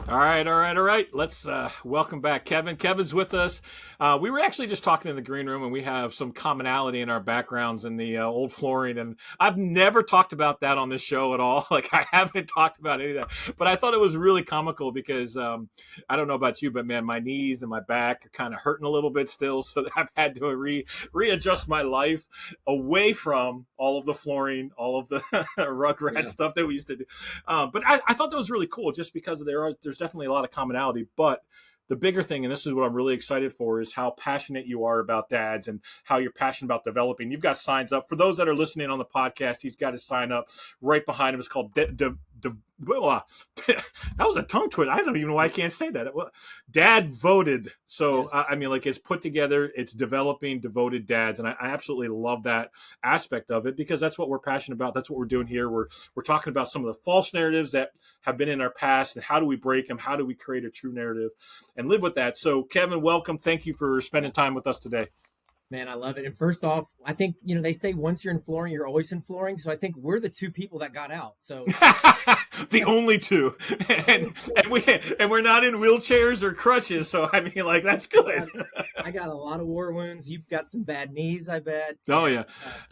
All right, all right, all right. Let's welcome back Kevin. Kevin's with us. We were actually just talking in the green room, and we have some commonality in our backgrounds in the old flooring. And I've never talked about that on this show at all. Like, I haven't talked about any of that. But I thought it was really comical because I don't know about you, but man, my knees and my back are kind of hurting a little bit still. So I've had to readjust my life away from all of the flooring, all of the Rugrat stuff that we used to do. But I thought that was really cool just because there's definitely a lot of commonality. But the bigger thing, and this is what I'm really excited for, is how passionate you are about dads and how you're passionate about developing. You've got signs up. For those that are listening on the podcast, he's got his sign up right behind him. It's called that was a tongue twister. I don't even know why I can't say that. Dad voted. So, yes. I mean, like, it's put together, it's developing devoted dads. And I absolutely love that aspect of it because that's what we're passionate about. That's what we're doing here. We're talking about some of the false narratives that have been in our past and how do we break them? How do we create a true narrative and live with that? So, Kevin, welcome. Thank you for spending time with us today. Man, I love it. And first off, I think, they say once you're in flooring, you're always in flooring. So I think we're the two people that got out. So the only two. And we're not in wheelchairs or crutches. So, I mean, like, that's good. I got a lot of war wounds. You've got some bad knees, I bet. Oh, yeah.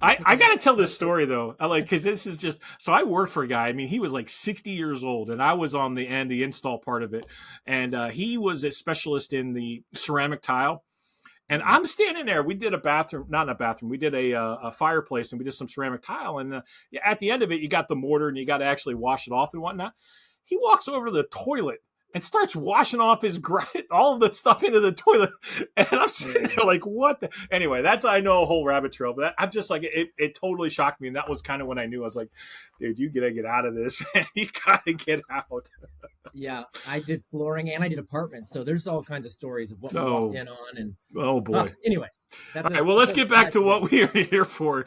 I got to tell this story, though. Because this is just, so I worked for a guy. I mean, he was like 60 years old, and I was on the install part of it. And he was a specialist in the ceramic tile. And I'm standing there. We did a bathroom, not a bathroom. We did a fireplace, and we did some ceramic tile. And at the end of it, you got the mortar, and you got to actually wash it off and whatnot. He walks over to the toilet and starts washing off all of the stuff into the toilet. And I'm sitting there like, what the? Anyway, I know a whole rabbit trail. But I'm just like, it totally shocked me. And that was kind of when I knew. I was like, dude, you got to get out of this. You got to get out. Yeah, I did flooring and I did apartments. So there's all kinds of stories of what we walked in on. And oh, boy. Anyway. All right, well, let's get back to what we are here for.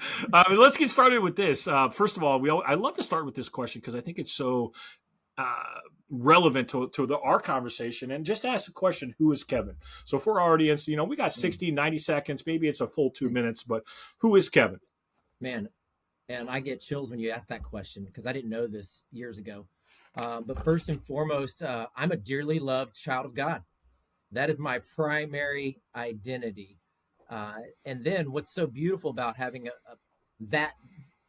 Let's get started with this. First of all, I love to start with this question because I think it's so relevant to our conversation. And just ask the question, who is Kevin? So for our audience, we got 60, 90 seconds. Maybe it's a full 2 minutes, but who is Kevin? Man, and I get chills when you ask that question because I didn't know this years ago. But first and foremost, I'm a dearly loved child of God. That is my primary identity. And then what's so beautiful about having that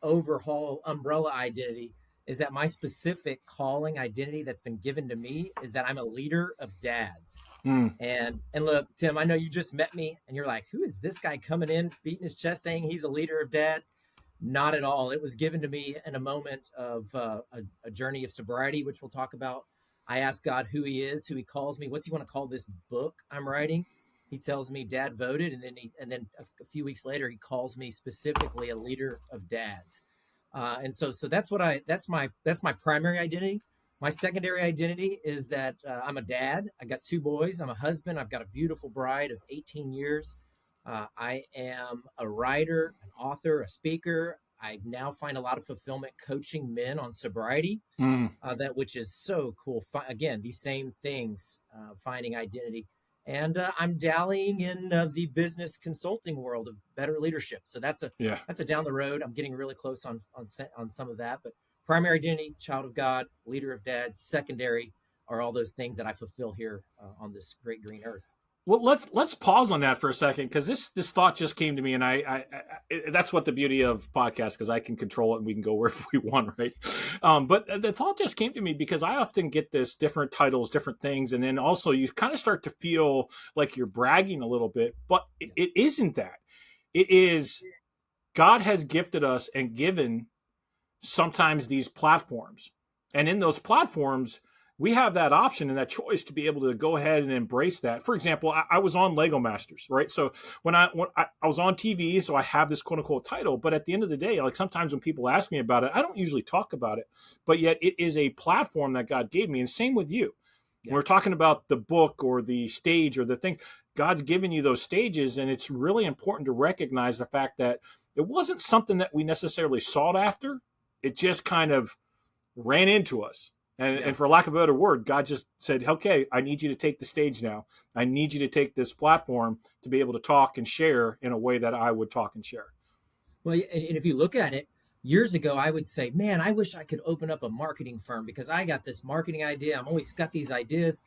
overhaul umbrella identity is that my specific calling identity that's been given to me is that I'm a leader of dads. And look, Tim, I know you just met me and you're like, who is this guy coming in, beating his chest saying he's a leader of dads? Not at all. It was given to me in a moment of a journey of sobriety, which we'll talk about. I asked God who he is, who he calls me. What's he want to call this book I'm writing? He tells me Dad voted. And then a few weeks later, he calls me specifically a leader of dads. And so that's my primary identity. My secondary identity is that I'm a dad. I got 2 boys. I'm a husband. I've got a beautiful bride of 18 years. I am a writer, an author, a speaker. I now find a lot of fulfillment coaching men on sobriety, which is so cool. Again, these same things, finding identity. And I'm dallying in the business consulting world of better leadership. So that's a down the road. I'm getting really close on some of that. But primary identity, child of God, leader of dads. Secondary are all those things that I fulfill here on this great green earth. Well, let's pause on that for a second because this thought just came to me, and I that's what the beauty of podcasts, because I can control it and we can go wherever we want, right? But the thought just came to me because I often get this different titles, different things, and then also you kind of start to feel like you're bragging a little bit, but it isn't that. It is God has gifted us and given sometimes these platforms, and in those platforms, we have that option and that choice to be able to go ahead and embrace that. For example, I was on Lego Masters, right? So when I was on TV, so I have this quote unquote title, but at the end of the day, like sometimes when people ask me about it, I don't usually talk about it, but yet it is a platform that God gave me. And same with you. Yeah. When we're talking about the book or the stage or the thing, God's given you those stages. And it's really important to recognize the fact that it wasn't something that we necessarily sought after. It just kind of ran into us. And for lack of a better word, God just said, okay, I need you to take the stage now. I need you to take this platform to be able to talk and share in a way that I would talk and share. Well, and if you look at it, years ago, I would say, man, I wish I could open up a marketing firm because I got this marketing idea. I'm always got these ideas.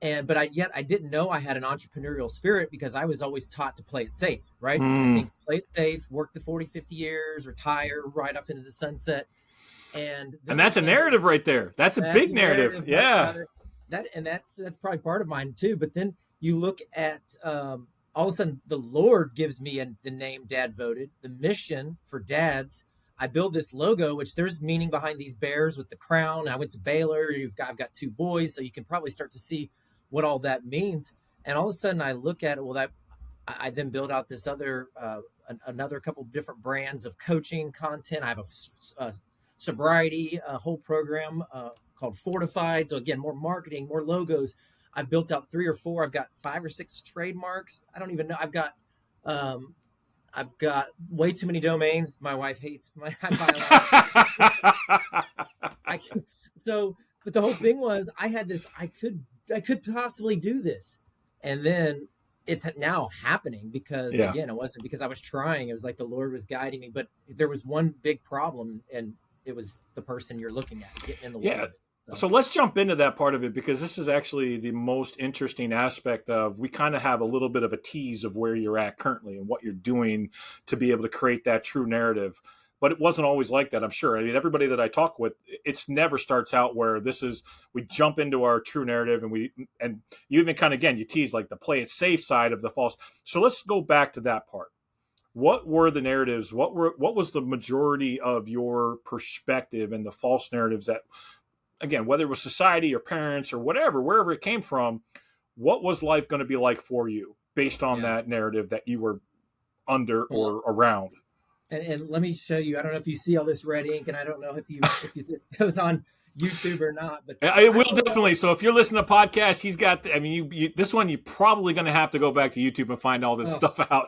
But yet I didn't know I had an entrepreneurial spirit because I was always taught to play it safe, right? I Mm. think play it safe, work the 40, 50 years, retire right off into the sunset. And then And all of a that's a sudden, narrative right there. That's a that's big a narrative. narrative, right, Yeah. brother? That's probably part of mine too. But then you look at all of a sudden the Lord gives me the name Dad Voted, the mission for dads. I build this logo, which there's meaning behind these bears with the crown. I went to Baylor. I've got two boys, so you can probably start to see what all that means. And all of a sudden I look at it. Well, that I then build out this other another couple of different brands of coaching content. I have a sobriety whole program called Fortified. So again, more marketing, more logos. I've built out 3 or 4. I've got 5 or 6 trademarks. I don't even know. Um, I've got way too many domains. My wife hates my. I buy a lot. I, so, but the whole thing was, I had this. I could possibly do this, and then it's now happening because Yeah. again, it wasn't because I was trying. It was like the Lord was guiding me. But there was one big problem, and it was the person you're looking at getting in the way Yeah. of it. So let's jump into that part of it because this is actually the most interesting aspect of we kind of have a little bit of a tease of where you're at currently and what you're doing to be able to create that true narrative. But it wasn't always like that, I'm sure. I mean, everybody that I talk with, it's never starts out where we jump into our true narrative and you even kind of, again, you tease like the play it safe side of the false. So let's go back to that part. What were the narratives? What was the majority of your perspective and the false narratives that, again, whether it was society or parents or whatever, wherever it came from, what was life going to be like for you based on that narrative that you were under or around? And let me show you. I don't know if you see all this red ink, and I don't know if this goes on YouTube or not. But It will definitely. So if you're listening to podcasts, he's got. I mean, this one you're probably going to have to go back to YouTube and find all this stuff out.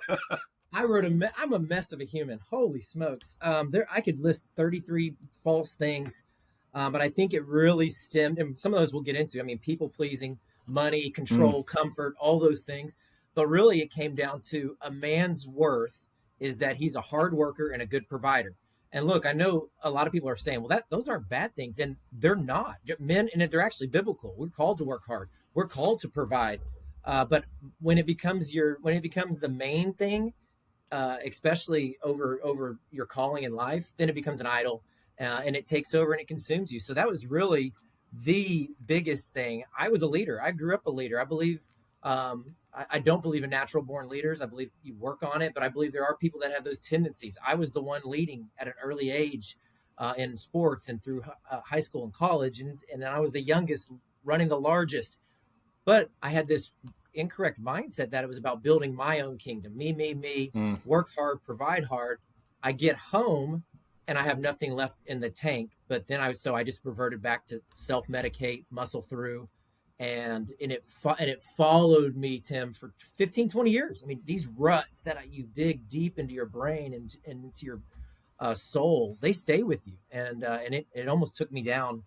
I'm a mess of a human. Holy smokes! I could list 33 false things. But I think it really stemmed, and some of those we'll get into. I mean, people pleasing, money, control, comfort, all those things. But really, it came down to a man's worth is that he's a hard worker and a good provider. And look, I know a lot of people are saying, well, those aren't bad things, and they're not. Men, and they're actually biblical. We're called to work hard. We're called to provide. But when it becomes the main thing, especially over your calling in life, then it becomes an idol. And it takes over and it consumes you. So that was really the biggest thing. I was a leader. I grew up a leader. I believe, I don't believe in natural born leaders. I believe you work on it, but I believe there are people that have those tendencies. I was the one leading at an early age in sports and through high school and college. And then I was the youngest running the largest. But I had this incorrect mindset that it was about building my own kingdom. Me, work hard, provide hard. I get home and I have nothing left in the tank. But then I just reverted back to self-medicate, muscle through, and it followed me, Tim, for 15, 20 years. I mean, these ruts that you dig deep into your brain and into your soul, they stay with you, and it almost took me down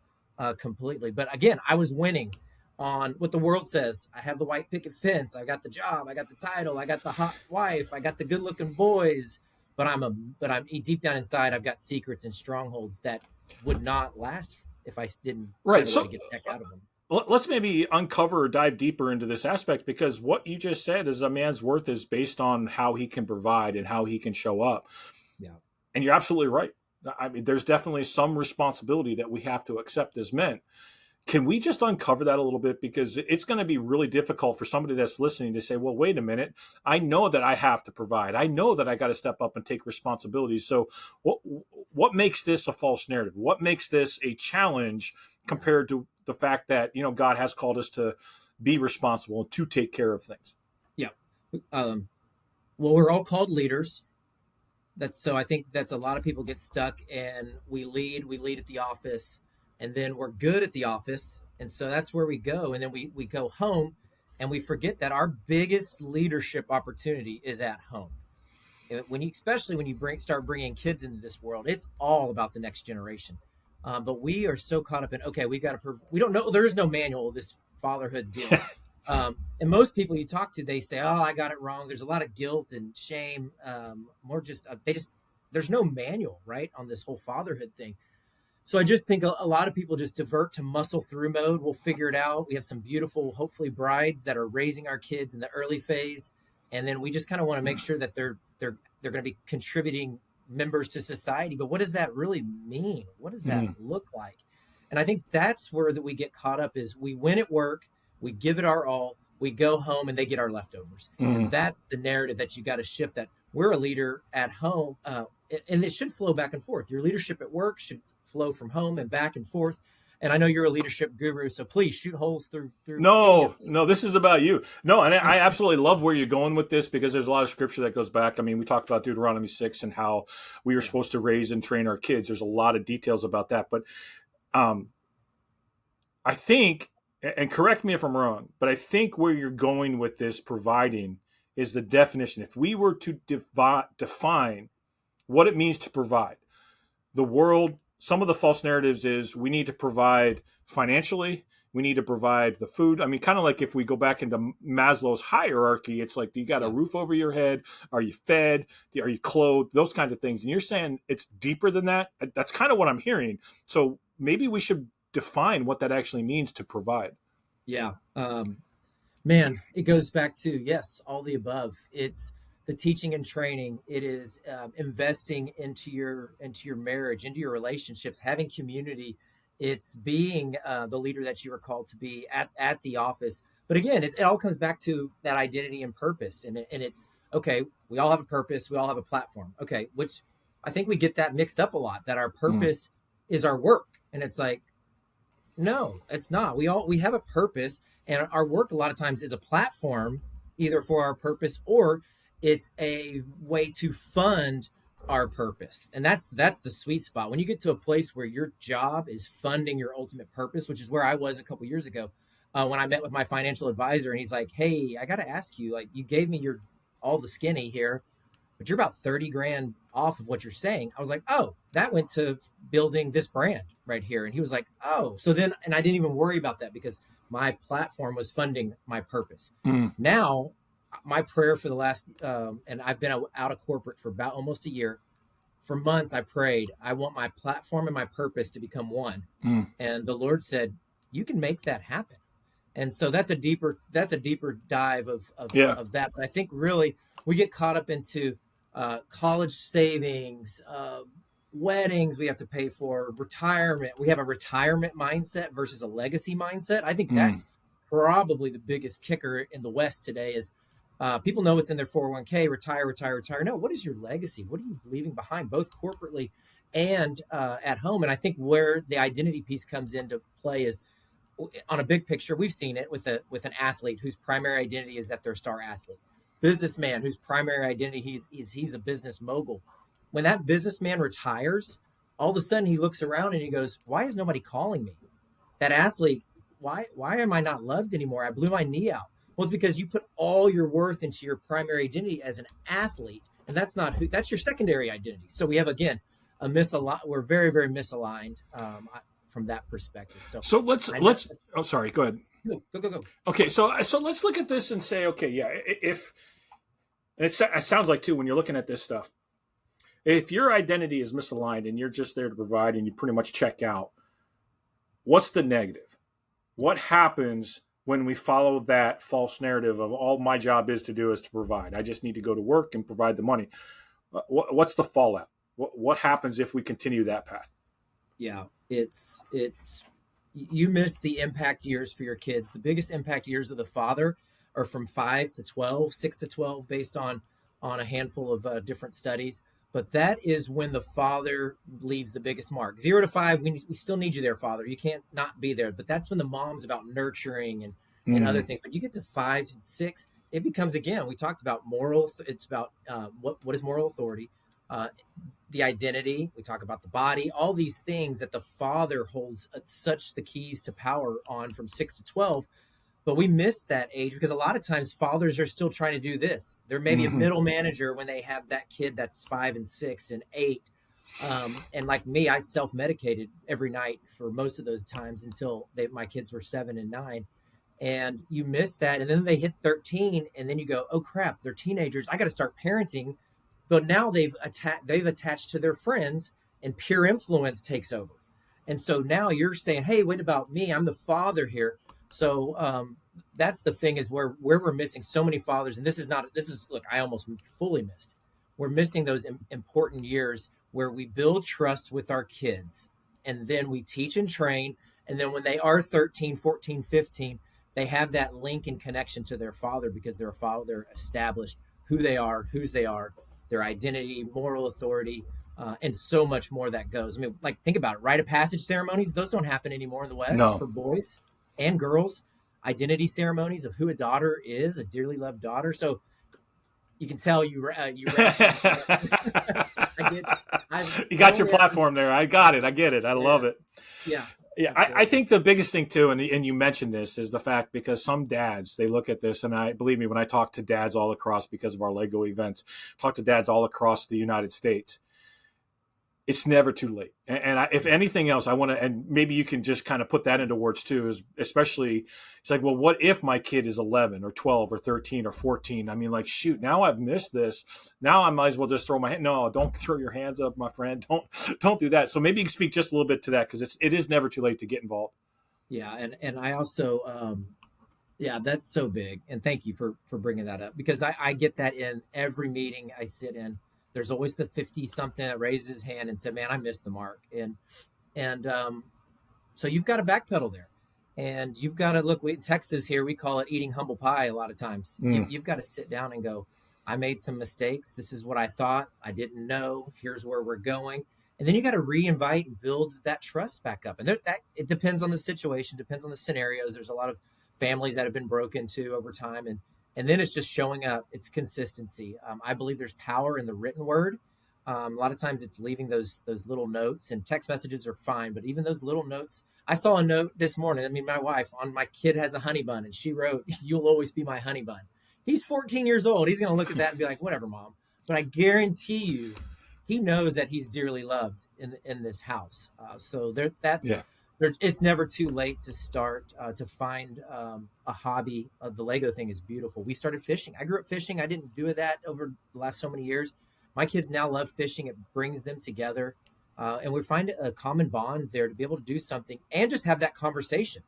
completely. But again, I was winning on what the world says. I have the white picket fence. I got the job. I got the title. I got the hot wife. I got the good-looking boys. But I'm deep down inside, I've got secrets and strongholds that would not last if I didn't find a way to get the heck out of them. Let's maybe uncover or dive deeper into this aspect, because what you just said is a man's worth is based on how he can provide and how he can show up. Yeah. And you're absolutely right. I mean, there's definitely some responsibility that we have to accept as men. Can we just uncover that a little bit? Because it's going to be really difficult for somebody that's listening to say, well, wait a minute. I know that I have to provide. I know that I got to step up and take responsibility. So what makes this a false narrative? What makes this a challenge compared to the fact that, God has called us to be responsible and to take care of things? Yeah. Well, we're all called leaders. I think that's a lot of people get stuck, and we lead at the office, and then we're good at the office. And so that's where we go. And then we go home and we forget that our biggest leadership opportunity is at home. Especially when you start bringing kids into this world, it's all about the next generation. But we are so caught up in, okay, we don't know, there is no manual of this fatherhood deal. And most people you talk to, they say, oh, I got it wrong. There's a lot of guilt and shame. there's no manual, right, on this whole fatherhood thing. So I just think a lot of people just divert to muscle through mode. We'll figure it out. We have some beautiful, hopefully, brides that are raising our kids in the early phase, and then we just kind of want to make sure that they're going to be contributing members to society. But what does that really mean? What does that look like? And I think that's where that we get caught up is we win at work, we give it our all, we go home, and they get our leftovers. And that's the narrative that you got to shift. That we're a leader at home, and it should flow back and forth. Your leadership at work should flow from home and back and forth. And I know you're a leadership guru, so please shoot holes through. No, this is about you. No, and I absolutely love where you're going with this, because there's a lot of scripture that goes back. I mean, we talked about Deuteronomy 6 and how we were supposed to raise and train our kids. There's a lot of details about that. But I think, and correct me if I'm wrong, but I think where you're going with this providing is the definition. If we were to define what it means to provide, the world, some of the false narratives is we need to provide financially, we need to provide the food. I mean, kind of like if we go back into Maslow's hierarchy, it's like, you got a roof over your head? Are you fed? Are you clothed? Those kinds of things. And you're saying it's deeper than that. That's kind of what I'm hearing. So maybe we should define what that actually means to provide. Yeah. Man, it goes back to, yes, all the above. It's the teaching and training. It is investing into your marriage, into your relationships, having community. It's being the leader that you are called to be at the office. But again, it all comes back to that identity and purpose. And it's, okay, we all have a purpose. We all have a platform. Okay, which I think we get that mixed up a lot, that our purpose is our work. And it's like, no, it's not. We have a purpose, and our work a lot of times is a platform, either for our purpose or it's a way to fund our purpose. And that's the sweet spot. When you get to a place where your job is funding your ultimate purpose, which is where I was a couple years ago, when I met with my financial advisor, and he's like, hey, I got to ask you, like, you gave me all the skinny here, but you're about 30 grand off of what you're saying. I was like, oh, that went to building this brand right here. And he was like, oh, so then, and I didn't even worry about that because my platform was funding my purpose. Now, my prayer for the last, and I've been out of corporate for about almost a year. For months, I prayed, I want my platform and my purpose to become one. And the Lord said, you can make that happen. And so that's a deeper dive of that. But I think really we get caught up into college savings, weddings we have to pay for, retirement. We have a retirement mindset versus a legacy mindset. I think that's probably the biggest kicker in the West today is people know what's in their 401k, retire. No, what is your legacy? What are you leaving behind, both corporately and at home? And I think where the identity piece comes into play is on a big picture. We've seen it with an athlete whose primary identity is that they're a star athlete. Businessman whose primary identity he's a business mogul. When that businessman retires, all of a sudden he looks around and he goes, why is nobody calling me? That athlete, why am I not loved anymore? I blew my knee out. Well, it's because you put all your worth into your primary identity as an athlete, and that's your secondary identity. So we have, again, we're very, very misaligned from that perspective. So let's oh, sorry, go ahead. Go. Okay, so let's look at this and say, okay, yeah, if and it sounds like too when you're looking at this stuff, if your identity is misaligned and you're just there to provide and you pretty much check out, what's the negative? What happens when we follow that false narrative of all my job is to do is to provide? I just need to go to work and provide the money. What's the fallout? What happens if we continue that path? Yeah, it's you miss the impact years for your kids. The biggest impact years of the father are from 5 to 12, 6 to 12, based on a handful of different studies. But that is when the father leaves the biggest mark. 0 to 5, we still need you there, father. You can't not be there. But that's when the mom's about nurturing and other things. But you get to 5 and 6, it becomes, again, we talked about moral. It's about what is moral authority, the identity. We talk about the body, all these things that the father holds such the keys to power on from 6 to 12. But we miss that age because a lot of times fathers are still trying to do this. There may be a middle manager when they have that kid that's 5 and 6 and 8. And like me, I self-medicated every night for most of those times until my kids were 7 and 9. And you miss that. And then they hit 13 and then you go, oh crap, they're teenagers. I got to start parenting but now they've attached to their friends, and peer influence takes over. And so now you're saying, hey, what about me? I'm the father here. So that's the thing, is where we're missing so many fathers. And look, I almost fully missed. We're missing those important years where we build trust with our kids, and then we teach and train. And then when they are 13, 14, 15, they have that link and connection to their father, because their father established who they are, whose they are, their identity, moral authority, and so much more that goes. I mean, like, think about it. Rite of passage ceremonies, those don't happen anymore in the West No. for boys and girls. Identity ceremonies of who a daughter is, a dearly loved daughter. So you can tell you You got your platform there. I got it. I get it. I love it. Yeah. Yeah, I think the biggest thing too, and you mentioned this, is the fact, because some dads, they look at this, and believe me, when I talk to dads all across, because of our Lego events, talk to dads all across the United States, it's never too late. And if anything else, I want to, and maybe you can just kind of put that into words too, is especially, it's like, well, what if my kid is 11 or 12 or 13 or 14? I mean, like, shoot, now I've missed this. Now I might as well just throw my hand. No, don't throw your hands up, my friend. Don't do that. So maybe you can speak just a little bit to that, because it is never too late to get involved. Yeah. And I also, yeah, that's so big. And thank you for bringing that up, because I get that in every meeting I sit in. There's always the 50 something that raises his hand and said, man, I missed the mark. And so you've got to backpedal there, and you've got to look, in Texas here, we call it eating humble pie. A lot of times you've got to sit down and go, I made some mistakes. This is what I thought. I didn't know. Here's where we're going. And then you got to re-invite and build that trust back up. And it depends on the situation, depends on the scenarios. There's a lot of families that have been broken to over time. And then it's just showing up. It's consistency. I believe there's power in the written word. A lot of times it's leaving those little notes, and text messages are fine, but even those little notes. I saw a note this morning. I mean, my wife, on my kid has a honey bun, and she wrote, "You'll always be my honey bun." He's 14 years old. He's going to look at that and be like, whatever, mom. But I guarantee you, he knows that he's dearly loved in this house. So it's never too late to start, to find a hobby. The Lego thing is beautiful. We started fishing. I grew up fishing. I didn't do that over the last so many years. My kids now love fishing. It brings them together. And we find a common bond there to be able to do something and just have that conversation.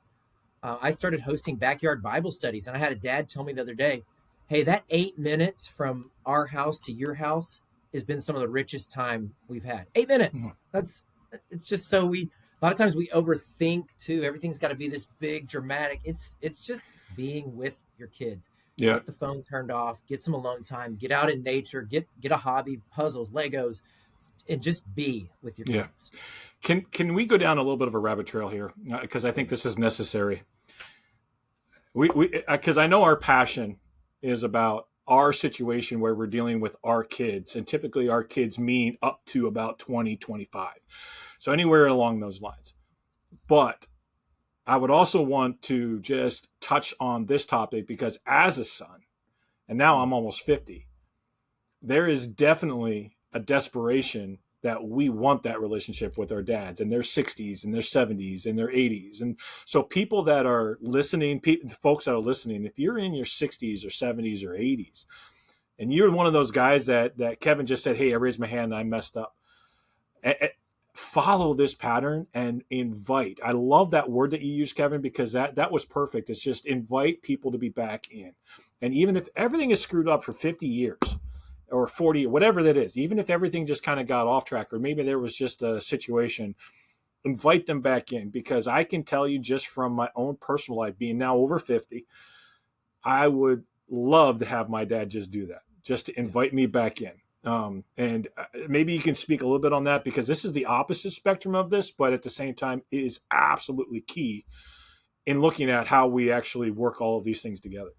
I started hosting backyard Bible studies, and I had a dad tell me the other day, hey, that 8 minutes from our house to your house has been some of the richest time we've had. 8 minutes. It's just so a lot of times we overthink too. Everything's got to be this big dramatic. It's just being with your kids. Yeah. Get the phone turned off, get some alone time, get out in nature, get a hobby, puzzles, Legos, and just be with your kids. Can we go down a little bit of a rabbit trail here? Because I think this is necessary. Because I know our passion is about our situation where we're dealing with our kids, and typically our kids mean up to about 20, 25. So anywhere along those lines. But I would also want to just touch on this topic, because as a son, and now I'm almost 50, there is definitely a desperation that we want that relationship with our dads in their 60s and their 70s and their 80s. And so people that are listening, folks that are listening, if you're in your 60s or 70s or 80s, and you're one of those guys that Kevin just said, hey, I raised my hand and I messed up, follow this pattern and invite. I love that word that you used, Kevin, because that was perfect. It's just invite people to be back in. And even if everything is screwed up for 50 years or 40, whatever that is, even if everything just kind of got off track, or maybe there was just a situation, invite them back in. Because I can tell you, just from my own personal life, being now over 50, I would love to have my dad just do that, just to invite me back in. And maybe you can speak a little bit on that, because this is the opposite spectrum of this, but at the same time, it is absolutely key in looking at how we actually work all of these things together.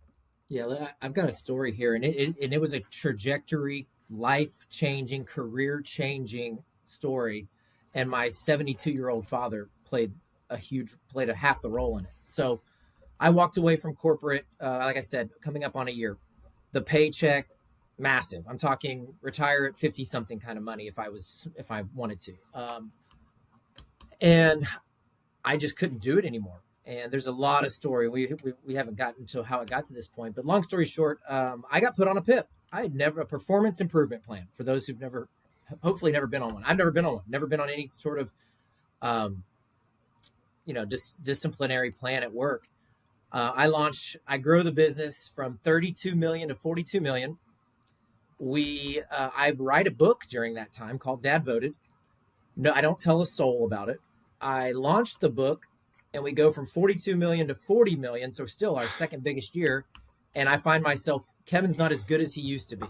Yeah, I've got a story here, and it was a trajectory, life-changing, career-changing story, and my 72-year-old father played a half the role in it. So I walked away from corporate, like I said, coming up on a year. The paycheck, massive. I'm talking retire at 50 something kind of money if I wanted to. And I just couldn't do it anymore. And there's a lot of story. We haven't gotten to how it got to this point, but long story short, I got put on a PIP. I had never a performance improvement plan for those who've hopefully never been on one. I've never been on one, never been on any sort of, um, disciplinary plan at work. I grow the business from 32 million to 42 million. I write a book during that time called Dad Voted. No, I don't tell a soul about it. I launched the book and we go from 42 million to 40 million. So still our second biggest year. And I find myself, Kevin's not as good as he used to be.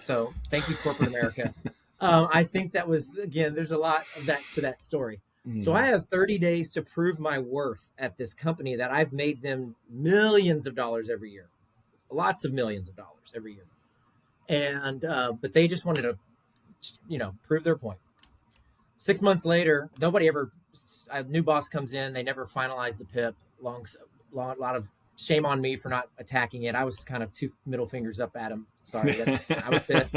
So thank you, corporate America. I think that was, again, there's a lot of that to that story. So I have 30 days to prove my worth at this company that I've made them millions of dollars every year, lots of millions of dollars every year. And, but they just wanted to, prove their point. 6 months later, a new boss comes in. They never finalized the PIP. Lot of shame on me for not attacking it. I was kind of 2 middle fingers up at him. Sorry, I was pissed.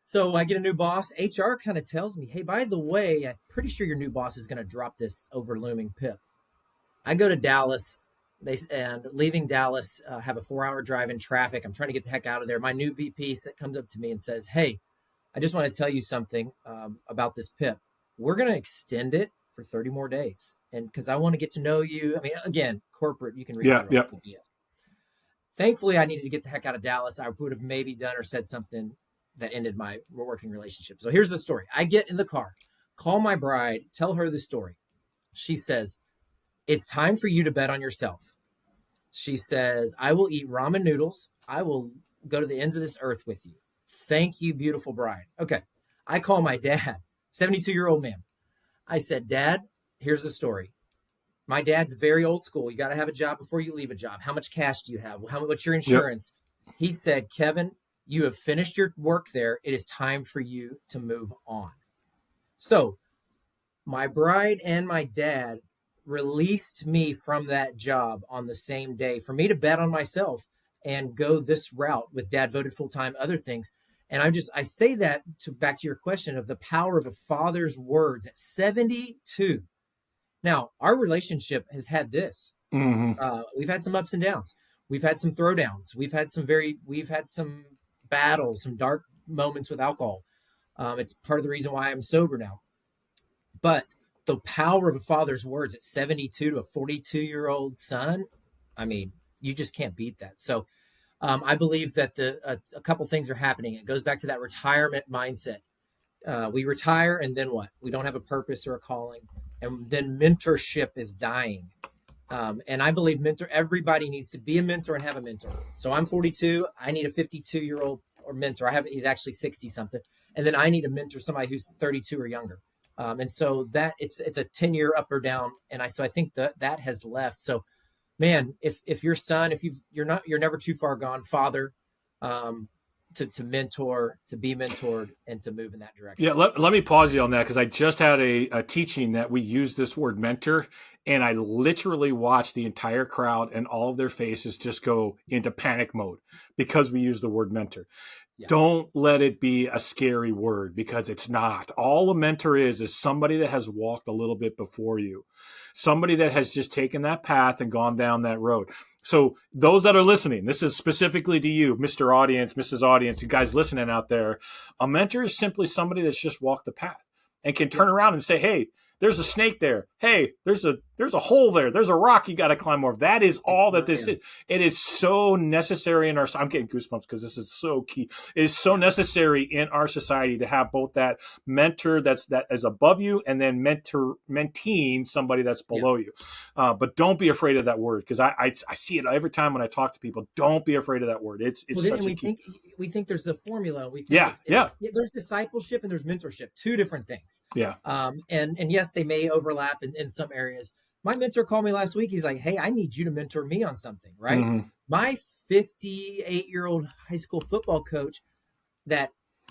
So I get a new boss. HR kind of tells me, hey, by the way, I'm pretty sure your new boss is going to drop this over looming PIP. I go to Dallas. And leaving Dallas, have a 4-hour drive in traffic. I'm trying to get the heck out of there. My new VP comes up to me and says, hey, I just want to tell you something about this PIP. We're going to extend it for 30 more days. And because I want to get to know you. I mean, again, corporate, you can read it. Yeah. Thankfully, I needed to get the heck out of Dallas. I would have maybe done or said something that ended my working relationship. So here's the story. I get in the car, call my bride, tell her the story. She says, it's time for you to bet on yourself. She says, I will eat ramen noodles. I will go to the ends of this earth with you. Thank you, beautiful bride. Okay. I call my dad, 72-year-old man. I said, Dad, here's the story. My dad's very old school. You got to have a job before you leave a job. How much cash do you have? What's your insurance? Yep. He said, Kevin, you have finished your work there. It is time for you to move on. So my bride and my dad released me from that job on the same day for me to bet on myself and go this route with Dad Voted Full-Time, other things. And I say that back to your question of the power of a father's words at 72. Now, our relationship has had this. We've had some ups and downs. We've had some throwdowns. We've had some battles, some dark moments with alcohol. It's part of the reason why I'm sober now. But the power of a father's words at 72 to a 42-year-old son, I mean, you just can't beat that. So I believe that a couple things are happening. It goes back to that retirement mindset. We retire and then what? We don't have a purpose or a calling. And then mentorship is dying. And I believe everybody needs to be a mentor and have a mentor. So I'm 42. I need a 52-year-old or mentor. He's actually 60 something. And then I need to mentor somebody who's 32 or younger. And so that it's a 10-year up or down. And I think that has left. So, man, if your son, you're never too far gone, father, to mentor, to be mentored, and to move in that direction. Yeah, let me pause you on that because I just had a teaching that we use this word mentor, and I literally watched the entire crowd and all of their faces just go into panic mode because we use the word mentor. Yeah. Don't let it be a scary word because it's not. All a mentor is somebody that has walked a little bit before you, somebody that has just taken that path and gone down that road. So those that are listening, this is specifically to you, Mr. Audience, Mrs. Audience, you guys listening out there. A mentor is simply somebody that's just walked the path and can turn around and say, hey, there's a snake there. Hey, there's a hole there. There's a rock you got to climb over. That is all that this is. It is so necessary in our. I'm getting goosebumps because this is so key. It is so necessary in our society to have both that mentor that is above you and then menteeing somebody that's below you. But don't be afraid of that word because I see it every time when I talk to people. Don't be afraid of that word. It's such a key. We think there's the formula. We think there's discipleship and there's mentorship. Two different things. Yeah. And yes, they may overlap in some areas. My mentor called me last week. He's like, hey, I need you to mentor me on something, right? Mm-hmm. My 58-year-old high school football coach that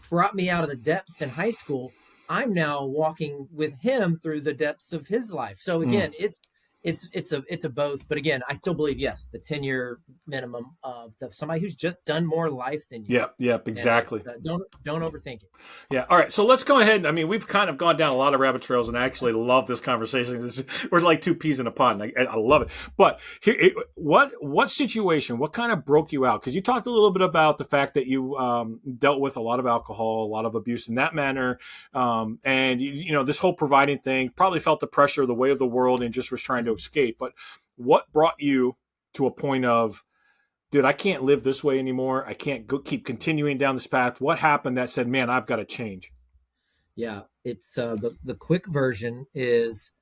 brought me out of the depths in high school, I'm now walking with him through the depths of his life. So again, it's a both. But again, I still believe, yes, the 10-year minimum of somebody who's just done more life than you. Yep, exactly. Don't overthink it. Yeah. All right. So let's go ahead. I mean, we've kind of gone down a lot of rabbit trails, and I actually love this conversation. We're like two peas in a pod, and I love it. But here, what situation, what kind of broke you out? Because you talked a little bit about the fact that you dealt with a lot of alcohol, a lot of abuse in that manner, and this whole providing thing. Probably felt the pressure, the weight of the world, and just was trying to escape. But what brought you to a point of, dude, I can't live this way anymore. I can't keep continuing down this path. What happened that said, man, I've got to change? Yeah, it's the quick version is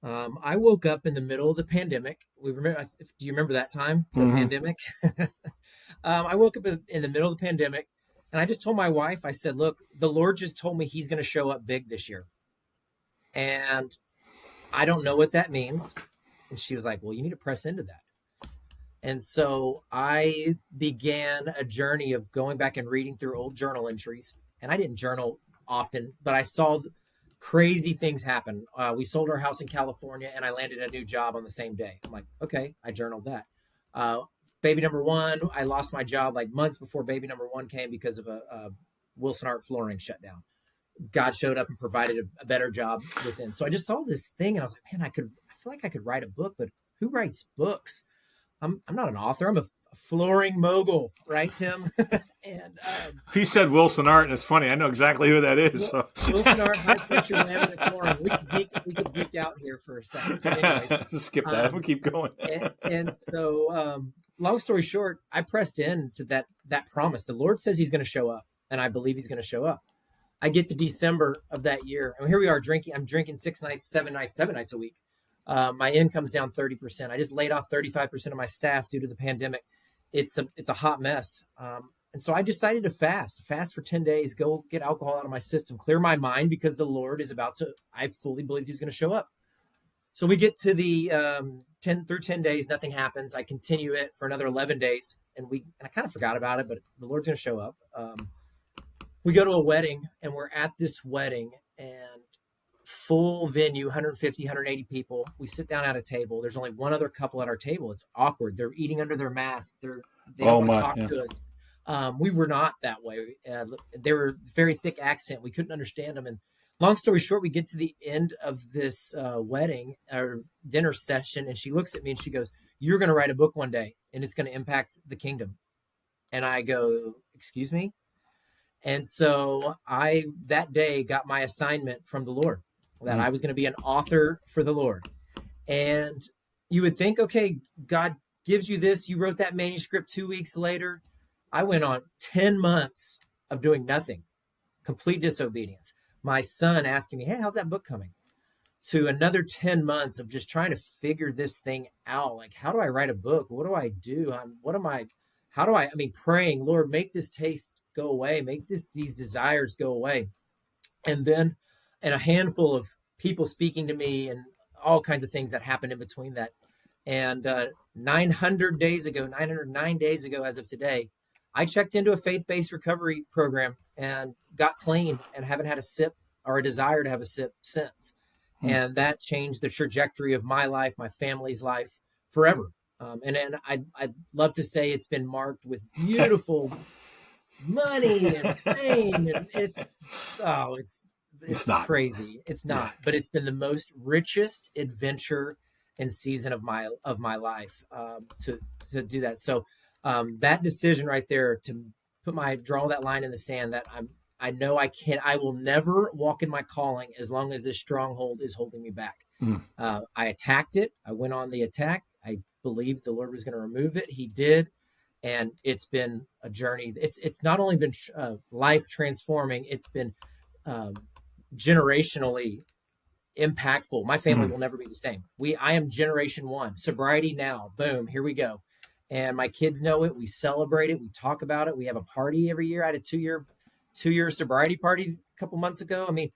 I woke up in the middle of the pandemic. Do you remember that time, the pandemic? I woke up in the middle of the pandemic, and I just told my wife, I said, look, the Lord just told me he's going to show up big this year. And I don't know what that means. And she was like, well, you need to press into that. And so I began a journey of going back and reading through old journal entries. And I didn't journal often, but I saw crazy things happen. We sold our house in California, and I landed a new job on the same day. I'm like, okay, I journaled that. Baby number one, I lost my job like months before baby number one came because of a Wilson Art flooring shutdown. God showed up and provided a better job within. So I just saw this thing, and I was like, man, I feel like I could write a book, but who writes books? I'm not an author. I'm a flooring mogul, right, Tim? And he said Wilson Art, and it's funny. I know exactly who that is. So. Wilson Art, high pressure laminate flooring. We could geek out here for a second. But anyways, just skip that. We'll keep going. and so, long story short, I pressed into that promise. The Lord says He's going to show up, and I believe He's going to show up. I get to December of that year, and here we are drinking. I'm drinking 7 nights a week. My income's down 30%. I just laid off 35% of my staff due to the pandemic. It's a hot mess. And so I decided to fast for 10 days, go get alcohol out of my system, clear my mind, because the Lord is I fully believed He was going to show up. So we get to the 10 days, nothing happens. I continue it for another 11 days, and I kind of forgot about it, but the Lord's going to show up. We go to a wedding, and we're at this wedding, and full venue, 150, 180 people. We sit down at a table. There's only one other couple at our table. It's awkward. They're eating under their masks. They don't want to talk to us. We were not that way. They were very thick accent. We couldn't understand them. And long story short, we get to the end of this wedding or dinner session, and she looks at me and she goes, "You're going to write a book one day, and it's going to impact the kingdom." And I go, "Excuse me?" And so I, that day, got my assignment from the Lord, that I was going to be an author for the Lord. And you would think, okay, God gives you this. You wrote that manuscript 2 weeks later. I went on 10 months of doing nothing, complete disobedience. My son asking me, "Hey, how's that book coming?" To another 10 months of just trying to figure this thing out. Like, how do I write a book? What do I do? Praying, Lord, make this taste go away. Make these desires go away. And then, and a handful of people speaking to me and all kinds of things that happened in between that. And 909 days ago, as of today, I checked into a faith-based recovery program and got clean and haven't had a sip or a desire to have a sip since. And that changed the trajectory of my life, my family's life forever. And I'd love to say it's been marked with beautiful money and fame. And it's not crazy. It's not, yeah. But it's been the most richest adventure and season of my life to do that. So that decision right there to draw that line in the sand, that I know I will never walk in my calling as long as this stronghold is holding me back. I attacked it. I went on the attack. I believed the Lord was going to remove it. He did. And it's been a journey. It's not only been life transforming, it's been generationally impactful. My family will never be the same. I am generation one. Sobriety now. Boom. Here we go. And my kids know it. We celebrate it. We talk about it. We have a party every year. I had a two-year sobriety party a couple months ago. I mean,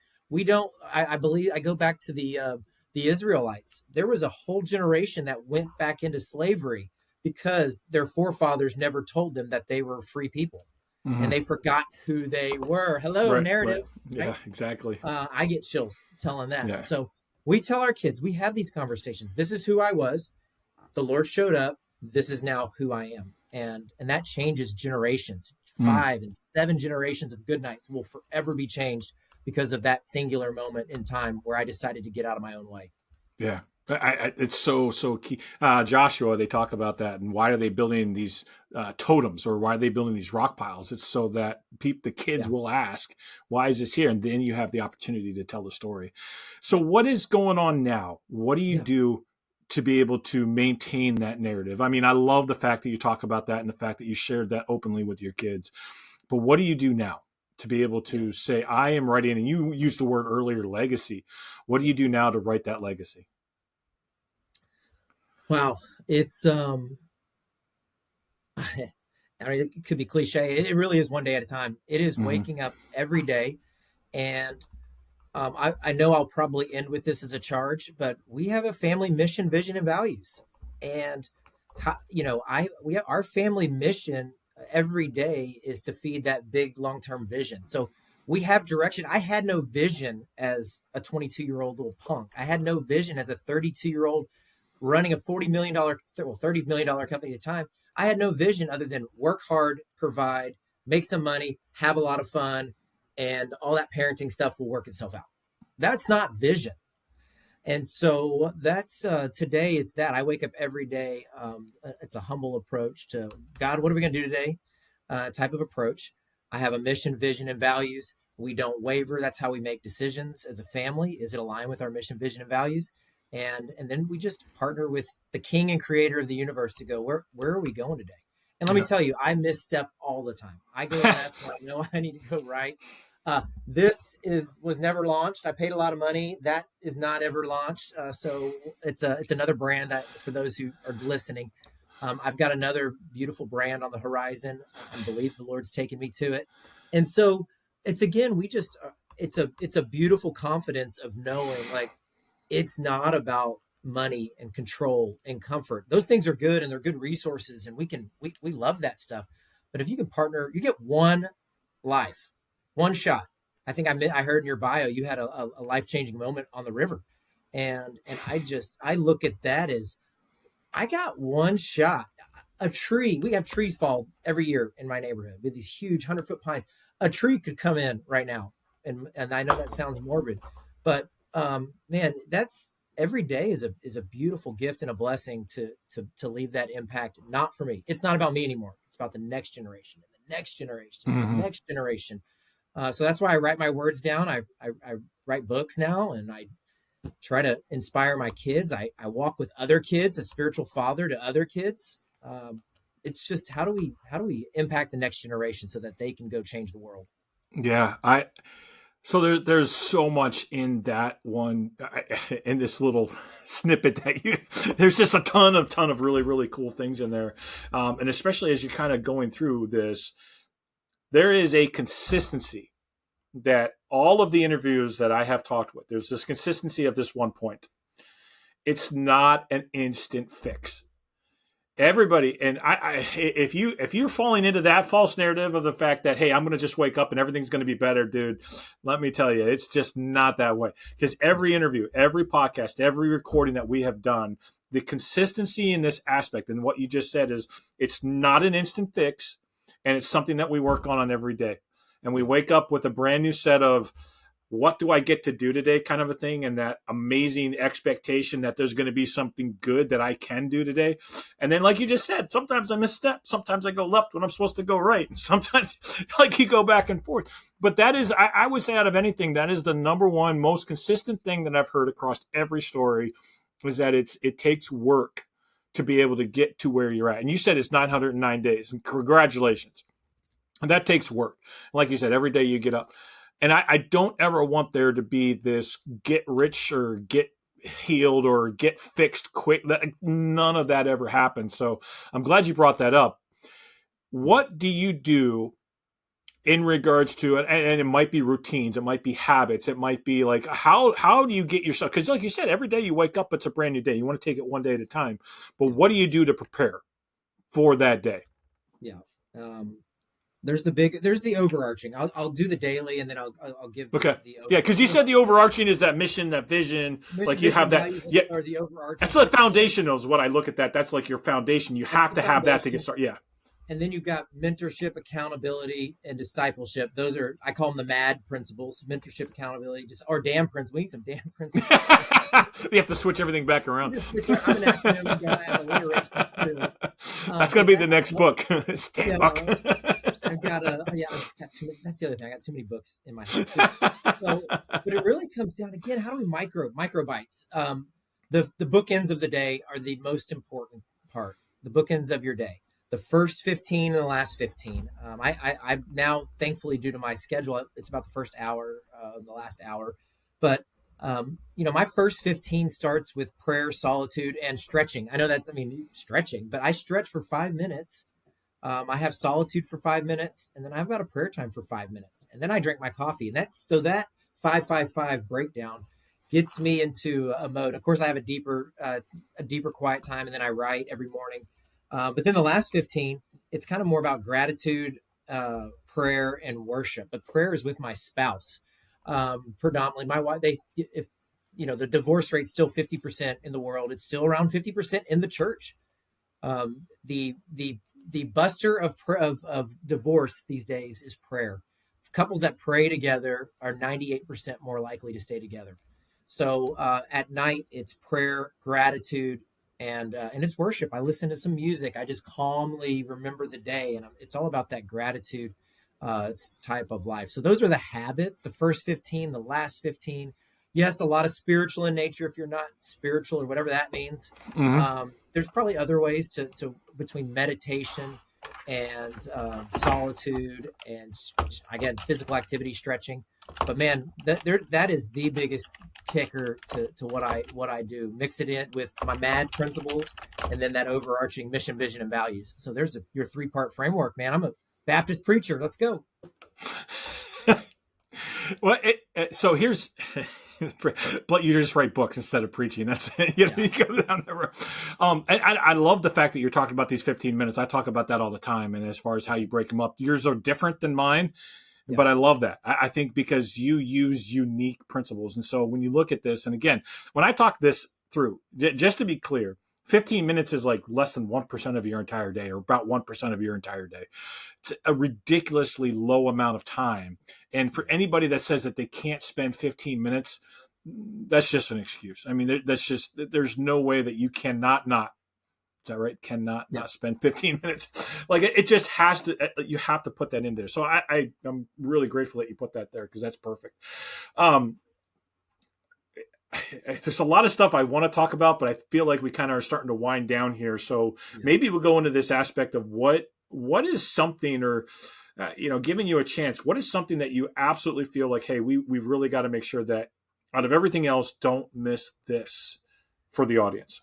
I believe I go back to the Israelites. There was a whole generation that went back into slavery because their forefathers never told them that they were free people. And they forgot who they were. Hello, narrative. Right. Yeah, right? Exactly. I get chills telling that. Yeah. So We tell our kids, we have these conversations. This is who I was. The Lord showed up. This is now who I am. And that changes generations. 5 and 7 generations of Goodnights will forever be changed because of that singular moment in time where I decided to get out of my own way. Yeah. It's so key. Joshua, they talk about that, and why are they building these totems, or why are they building these rock piles? It's so that the kids Yeah. will ask, "Why is this here?" And then you have the opportunity to tell the story. So, what is going on now? What do you Yeah. do to be able to maintain that narrative? I mean, I love the fact that you talk about that and the fact that you shared that openly with your kids. But what do you do now to be able to say, "I am writing"? And you used the word earlier, legacy. What do you do now to write that legacy? Wow. It's I mean, it could be cliche. It really is one day at a time. It is Hmm. waking up every day. And I know I'll probably end with this as a charge, but we have a family mission, vision, and values. And, our family mission every day is to feed that big long term vision. So we have direction. I had no vision as a 22-year-old little punk. I had no vision as a 32-year-old running a $30 million company at the time. I had no vision other than work hard, provide, make some money, have a lot of fun, and all that parenting stuff will work itself out. That's not vision. And so that's today. It's that I wake up every day. It's a humble approach to God. What are we going to do today? Type of approach. I have a mission, vision, and values. We don't waver. That's how we make decisions as a family. Is it aligned with our mission, vision, and values? And then we just partner with the King and Creator of the universe to go where are we going today? And let me Yeah. tell you, I misstep all the time. I go left when I know I need to go right. This was never launched. I paid a lot of money. That is not ever launched. So it's another brand that for those who are listening, I've got another beautiful brand on the horizon. I believe the Lord's taken me to it, and so it's again we just it's a beautiful confidence of knowing like it's not about money and control and comfort. Those things are good and they're good resources, and we love that stuff. But if you can partner, you get one life, one shot. I heard in your bio you had a life changing moment on the river, and I look at that as I got one shot. A tree. We have trees fall every year in my neighborhood with these huge 100-foot pines. A tree could come in right now, and I know that sounds morbid, but man, that's every day is a beautiful gift and a blessing to leave that impact. Not for me. It's not about me anymore. It's about the next generation and the next generation and the Hmm. next generation. So that's why I write my words down. I write books now, and I try to inspire my kids. I walk with other kids, a spiritual father to other kids. It's just how do we impact the next generation so that they can go change the world? Yeah. So there's so much in that one, in this little snippet that there's just a ton of really, really cool things in there. And especially as you're kind of going through this, there is a consistency that all of the interviews that I have talked with, there's this consistency of this one point. It's not an instant fix. Everybody, and if you're falling into that false narrative of the fact that, hey, I'm going to just wake up and everything's going to be better, dude, let me tell you, it's just not that way. Because every interview, every podcast, every recording that we have done, the consistency in this aspect and what you just said is it's not an instant fix, and it's something that we work on every day. And we Yeah, wake up with a brand new set of what do I get to do today kind of a thing, and that amazing expectation that there's going to be something good that I can do today. And then, like you just said, sometimes I misstep, sometimes I go left when I'm supposed to go right, and sometimes like you go back and forth. But that is, I would say, out of anything, that is the number one most consistent thing that I've heard across every story, is that it takes work to be able to get to where you're at. And you said it's 909 days, and congratulations. And that takes work. Like you said, every day you get up. And I don't ever want there to be this get rich or get healed or get fixed quick. None of that ever happens. So I'm glad you brought that up. What do you do in regards to, and it might be routines, it might be habits, it might be like, how do you get yourself? Because like you said, every day you wake up, it's a brand new day. You want to take it one day at a time. But yeah, what do you do to prepare for that day? yeah. Um, There's the overarching. I'll do the daily, and then I'll give Okay. the Yeah, because you said the overarching is that mission, that vision. mission, Like you have vision, that. values, Yeah, or the overarching. that's the foundational is what I look at that. That's like your foundation. You That's have the to have that to foundation. get started. Yeah. And then you've got mentorship, accountability, and discipleship. Those are, I call them the MAD principles: mentorship, accountability, just or DAM principles. We need some DAM principles. We have to switch everything back around. I'm an acronym guy. I'm alliteration too. That's going to be the next book. Stand buck. I've got I've got too many, that's the other thing. I got too many books in my head too. So, but it really comes down again. How do we microbites? The bookends of the day are the most important part. The bookends of your day. The first 15 and the last 15. I now, thankfully, due to my schedule, it's about the first hour, the last hour. But, my first 15 starts with prayer, solitude, and stretching. I know stretching, but I stretch for 5 minutes. I have solitude for 5 minutes, and then I've got a prayer time for 5 minutes. And then I drink my coffee. And that 5-5-5 breakdown gets me into a mode. Of course, I have a deeper quiet time, and then I write every morning. But then the last 15, it's kind of more about gratitude, prayer, and worship. But prayer is with my spouse, predominantly. My wife, the divorce rate's still 50% in the world. It's still around 50% in the church. The buster of divorce these days is prayer. Couples that pray together are 98% more likely to stay together. So at night, it's prayer, gratitude, and it's worship. I listen to some music. I just calmly remember the day, and it's all about that gratitude type of life. So those are the habits. The first 15, the last 15. Yes, a lot of spiritual in nature. If you're not spiritual or whatever that means, there's probably other ways to between meditation and solitude and again physical activity, stretching. But man, that is the biggest kicker to what I do. Mix it in with my MAD principles, and then that overarching mission, vision, and values. So there's your 3-part framework, man. I'm a Baptist preacher. Let's go. Well, so here's. But you just write books instead of preaching. That's you go down the road. I love the fact that you're talking about these 15 minutes. I talk about that all the time. And as far as how you break them up, yours are different than mine. Yeah. But I love that. I think because you use unique principles. And so when you look at this, and again, when I talk this through, just to be clear, 15 minutes is like less than 1% of your entire day, or about 1% of your entire day. It's a ridiculously low amount of time. And for anybody that says that they can't spend 15 minutes, that's just an excuse. I mean, there's no way that you cannot not. Is that right? Cannot not spend 15 minutes. Like it just has to, you have to put that in there. So I'm really grateful that you put that there, because that's perfect. There's a lot of stuff I want to talk about, but I feel like we kind of are starting to wind down here. So maybe we'll go into this aspect of what is something, or, giving you a chance, what is something that you absolutely feel like, hey, we've really got to make sure that out of everything else, don't miss this for the audience.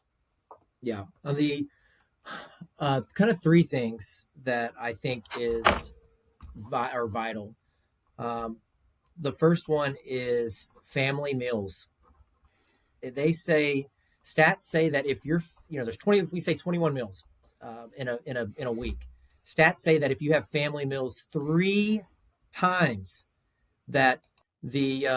Yeah. On the kind of 3 things that I think are vital. The first one is family meals. Stats say that if you're, there's 20, if we say 21 meals in a week, stats say that if you have family meals 3 times, that the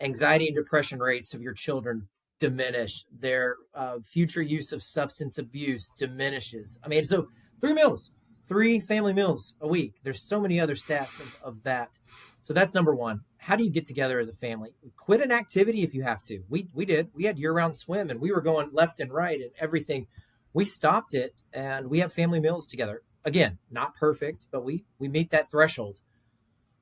anxiety and depression rates of your children diminish, their future use of substance abuse diminishes. I mean, so 3 family meals a week. There's so many other stats of that. So that's number 1. How do you get together as a family? Quit an activity if you have to. We did. We had year-round swim, and we were going left and right and everything. We stopped it, and we have family meals together. Again, not perfect, but we meet that threshold.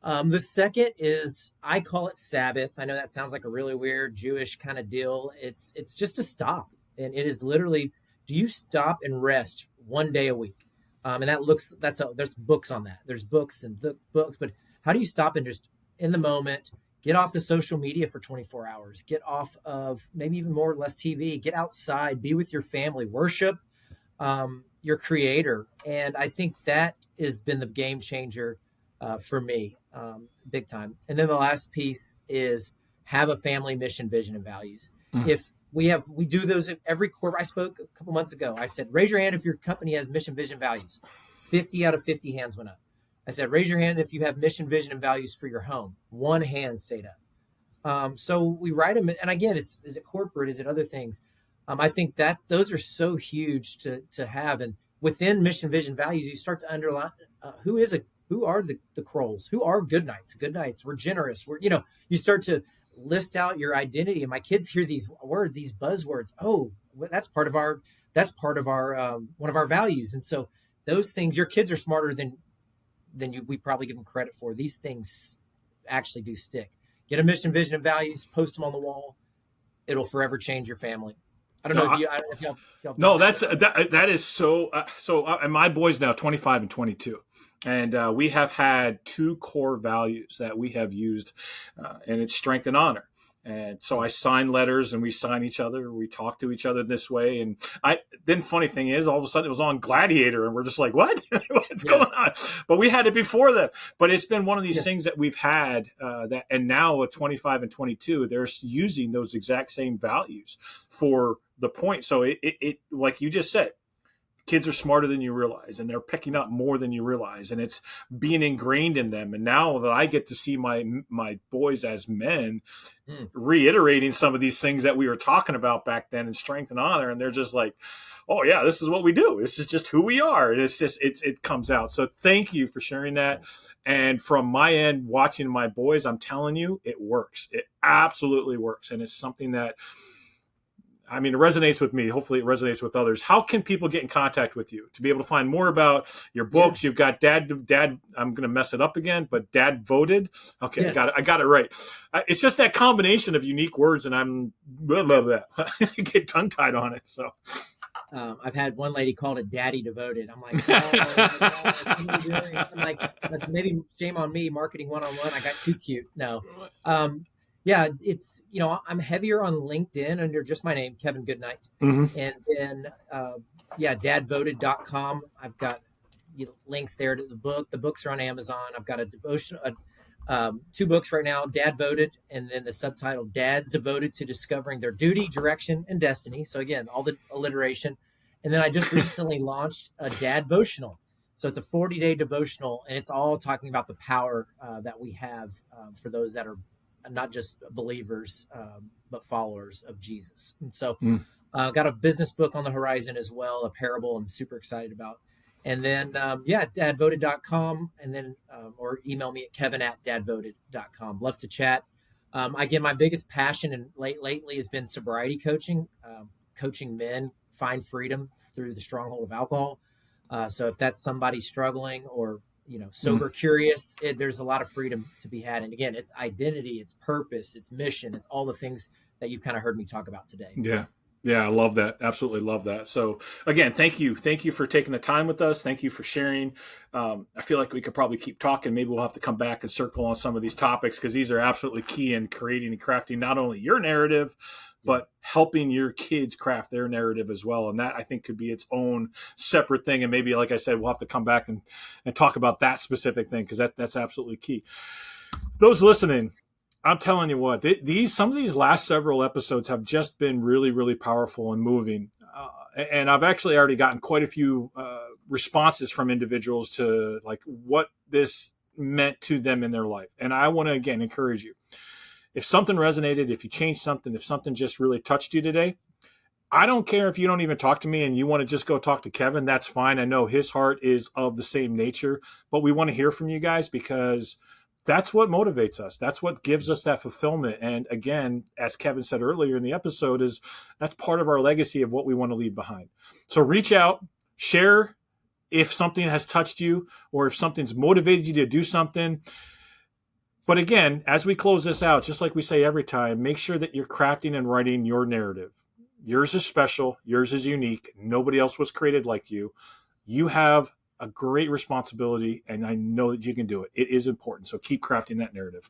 The second is, I call it Sabbath. I know that sounds like a really weird Jewish kind of deal. It's just to stop. And it is literally, do you stop and rest 1 day a week? And there's books on that. There's books and books, but how do you stop and just in the moment, get off the social media for 24 hours, get off of maybe even more or less TV, get outside, be with your family, worship your creator. And I think that has been the game changer for me, big time. And then the last piece is have a family mission, vision, and values. If we do those at every quarter. I spoke a couple months ago. I said, raise your hand if your company has mission, vision, values. 50 out of 50 hands went up. I said, raise your hand if you have mission, vision, and values for your home. One hand stayed up. So we write them, and again, is it corporate? Is it other things? I think that those are so huge to have, and within mission, vision, values, you start to underline who are the Crowells, who are Goodnights. Goodnights, we're generous. You start to list out your identity, and my kids hear these buzzwords. Oh, that's part of our one of our values, and so those things, your kids are smarter than we probably give them credit for. These things actually do stick. Get a mission, vision, and values, post them on the wall. It'll forever change your family. I don't know if y'all no, that is so. And my boys now 25 and 22. And we have had two core values that we have used, and it's strength and honor. And so I sign letters and we sign each other. We talk to each other this way. And then funny thing is, all of a sudden it was on Gladiator and we're just like, what? What's going on? But we had it before that. But it's been one of these things that we've had and now at 25 and 22, they're using those exact same values for the point. So it like you just said, kids are smarter than you realize, and they're picking up more than you realize, and it's being ingrained in them. And now that I get to see my boys as men reiterating some of these things that we were talking about back then in strength and honor, and they're just like, oh yeah, this is what we do. This is just who we are. And it's just, it comes out. So thank you for sharing that. And from my end, watching my boys, I'm telling you, it works. It absolutely works. And it's something that, it resonates with me. Hopefully it resonates with others. How can people get in contact with you to be able to find more about your books? Yeah. You've got Dad, I'm going to mess it up again, but Dad Voted. Okay. Yes. I got it right. It's just that combination of unique words, and I'm blah, blah, blah. I get tongue tied on it. So I've had one lady called it Daddy Devoted. I'm like, oh my gosh, I'm like, that's maybe shame on me, marketing 101. I got too cute. No. Yeah, it's, I'm heavier on LinkedIn under just my name, Kevin Goodnight. Mm-hmm. And then, dadvoted.com. I've got links there to the book. The books are on Amazon. I've got a devotion, 2 books right now, Dad Voted, and then the subtitle, Dads Devoted to Discovering Their Duty, Direction, and Destiny. So again, all the alliteration. And then I just recently launched a Dad Votional. So it's a 40-day devotional, and it's all talking about the power that we have for those that are not just believers, but followers of Jesus. And so got a business book on the horizon as well, a parable I'm super excited about. And then, dadvoted.com, and then, or email me at kevin@dadvoted.com. Love to chat. Again, my biggest passion and lately has been sobriety coaching, coaching men find freedom through the stronghold of alcohol. So if that's somebody struggling or sober curious, there's a lot of freedom to be had. And again, it's identity, it's purpose, it's mission, it's all the things that you've kind of heard me talk about today. Yeah, I love that. Absolutely love that. So again, thank you for taking the time with us. Thank you for sharing. I feel like we could probably keep talking. Maybe we'll have to come back and circle on some of these topics, because these are absolutely key in creating and crafting not only your narrative, but helping your kids craft their narrative as well. And that, I think, could be its own separate thing. And maybe, like I said, we'll have to come back and talk about that specific thing, because that's absolutely key. Those listening, I'm telling you what, some of these last several episodes have just been really, really powerful and moving. And I've actually already gotten quite a few responses from individuals to like what this meant to them in their life. And I want to, again, encourage you. If something resonated, if you changed something, if something just really touched you today, I don't care if you don't even talk to me and you want to just go talk to Kevin, that's fine. I know his heart is of the same nature, but we want to hear from you guys, because that's what motivates us. That's what gives us that fulfillment. And again, as Kevin said earlier in the episode, that's part of our legacy of what we want to leave behind. So reach out, share if something has touched you or if something's motivated you to do something. But again, as we close this out, just like we say every time, make sure that you're crafting and writing your narrative. Yours is special. Yours is unique. Nobody else was created like you. You have a great responsibility, and I know that you can do it. It is important. So keep crafting that narrative.